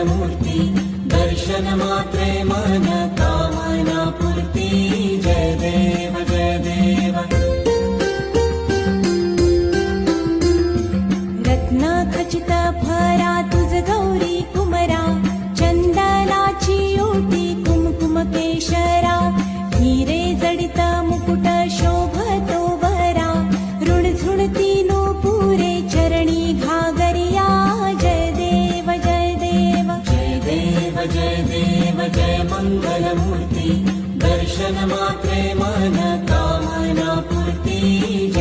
मंगलमूर्ती दर्शन मात्रे मन कामना पूर्ती जय देव जय देव रत्न खचित भरा तुझ गौरी कुमरा चंदनाची ओटी कुमकुम केशरा हिरे जडित मुकुट शोभतो बरा ऋणझुणती पुरे चरणी घागरिया जय देव जय देव जय देव जय देव जय मंगलमूर्ती दर्शन मात्रे मन